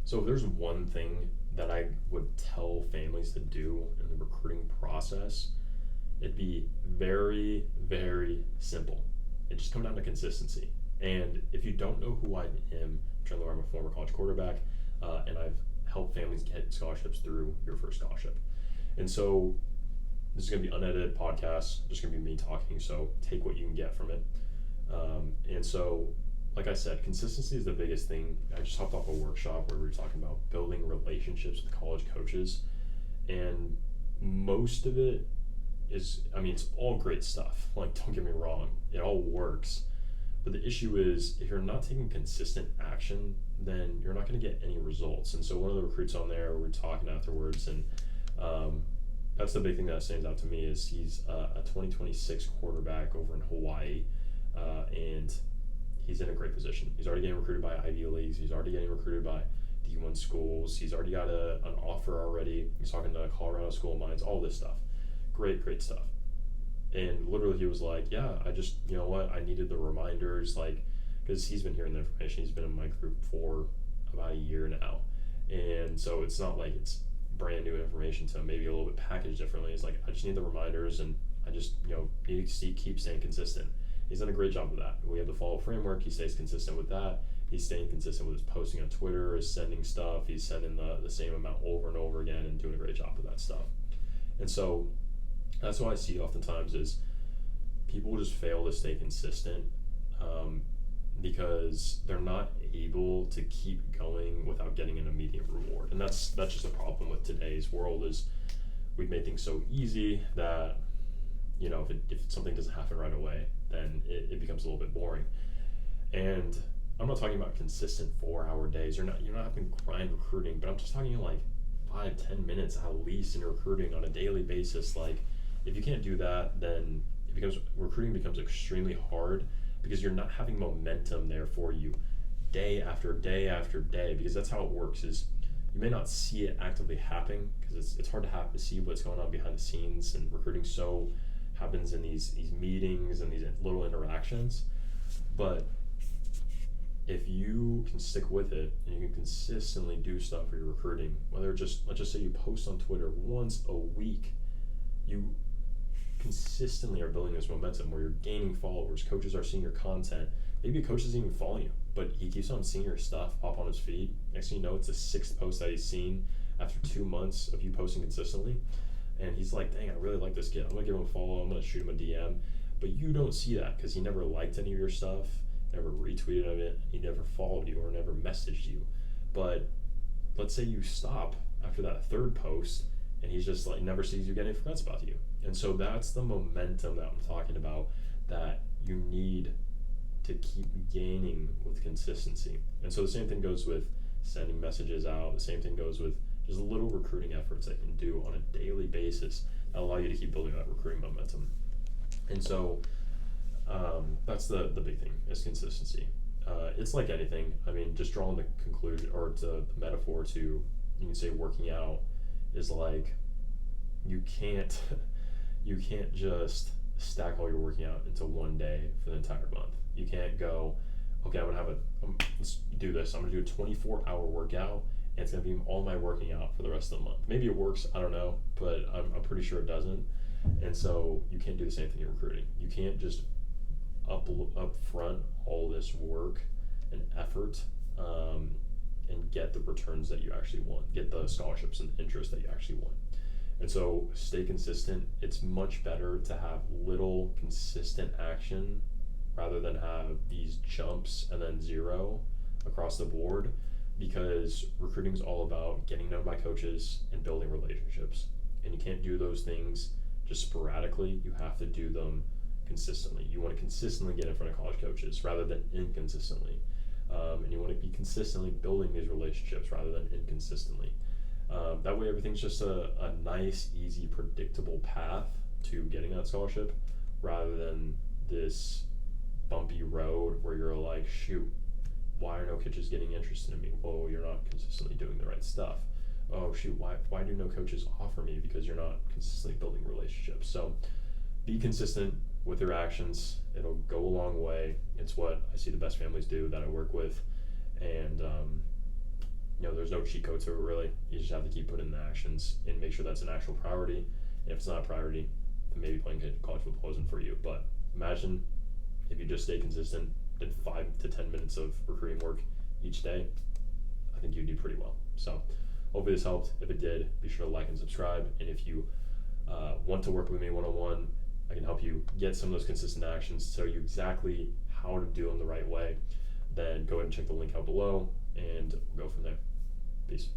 So if there's one thing that I would tell families to do in the recruiting process, it'd be very, very simple. It just comes down to consistency. And if you don't know who I am, Chandler, I'm a former college quarterback, and I've helped families get scholarships through your first scholarship. And so this is going to be unedited podcast, just going to be me talking. So take what you can get from it. And so, like I said, consistency is the biggest thing. I just hopped off a workshop where we were talking about building relationships with college coaches, and most of it is, I mean, it's all great stuff. Like, don't get me wrong, it all works. But the issue is, if you're not taking consistent action, then you're not going to get any results. And so, one of the recruits on there, we were talking afterwards, and that's the big thing that stands out to me is he's a 2026 quarterback over in Hawaii, and he's in a great position. He's already getting recruited by Ivy Leagues. He's already getting recruited by D1 schools. He's already got an offer already. He's talking to Colorado School of Mines, all this stuff. Great stuff. And literally he was like, yeah, I just, you know what, I needed the reminders, like, because he's been hearing the information. He's been in my group for about a year now. And so it's not like it's brand new information to him, maybe a little bit packaged differently. It's like, I just need the reminders, and I just, need to keep staying consistent. He's done a great job with that. We have the follow framework. He stays consistent with that. He's staying consistent with his posting on Twitter, is sending stuff. He's sending the same amount over and over again and doing a great job with that stuff. And so that's what I see oftentimes is people just fail to stay consistent because they're not able to keep going without getting an immediate reward. And that's just a problem with today's world is we've made things so easy that, if something doesn't happen right away, then it becomes a little bit boring. And I'm not talking about consistent 4-hour days. You're not having to grind recruiting, but I'm just talking like 5-10 minutes at least in recruiting on a daily basis. Like, if you can't do that, then recruiting becomes extremely hard because you're not having momentum there for you day after day after day, because that's how it works is you may not see it actively happening because it's hard to see what's going on behind the scenes, and recruiting so happens in these meetings and these little interactions. But if you can stick with it and you can consistently do stuff for your recruiting, whether let's just say you post on Twitter once a week, you consistently are building this momentum where you're gaining followers. Coaches are seeing your content. Maybe a coach doesn't even follow you, but he keeps on seeing your stuff pop on his feed. Next thing you know, it's the 6th post that he's seen after 2 months of you posting consistently. And he's like, dang, I really like this kid. I'm going to give him a follow. I'm going to shoot him a DM. But you don't see that because he never liked any of your stuff, never retweeted of it, he never followed you or never messaged you. But let's say you stop after that 3rd post and he's just like never sees you again and forgets about you. And so that's the momentum that I'm talking about that you need to keep gaining with consistency. And so the same thing goes with sending messages out. The same thing goes with just little recruiting efforts that you can do on a daily basis that allow you to keep building that recruiting momentum. And so that's the big thing is consistency. It's like anything. I mean, just drawing the conclusion or the metaphor to, you can say working out is like you can't just stack all your working out into one day for the entire month. You can't go, okay, let's do this. I'm gonna do a 24-hour workout, and it's gonna be all my working out for the rest of the month. Maybe it works, I don't know, but I'm pretty sure it doesn't. And so you can't do the same thing in recruiting. You can't just up front all this work and effort and get the returns that you actually want, get the scholarships and interest that you actually want. And so stay consistent. It's much better to have little consistent action rather than have these jumps and then zero across the board, because recruiting is all about getting known by coaches and building relationships. And you can't do those things just sporadically. You have to do them consistently. You want to consistently get in front of college coaches rather than inconsistently. And you want to be consistently building these relationships rather than inconsistently. That way everything's just a nice, easy, predictable path to getting that scholarship rather than this bumpy road where you're like, shoot, why are no coaches getting interested in me? Well, you're not consistently doing the right stuff. Oh shoot, why do no coaches offer me? Because you're not consistently building relationships. So be consistent with your actions. It'll go a long way. It's what I see the best families do that I work with. And there's no cheat code to it really. You just have to keep putting in the actions and make sure that's an actual priority. And if it's not a priority, then maybe playing college football isn't for you. But imagine if you just stay consistent, did 5 to 10 minutes of recruiting work each day, I think you'd do pretty well. So hopefully this helped. If it did, be sure to like and subscribe. And if you want to work with me one-on-one, I can help you get some of those consistent actions, tell you exactly how to do them the right way. Then go ahead and check the link out below, and we'll go from there. Peace.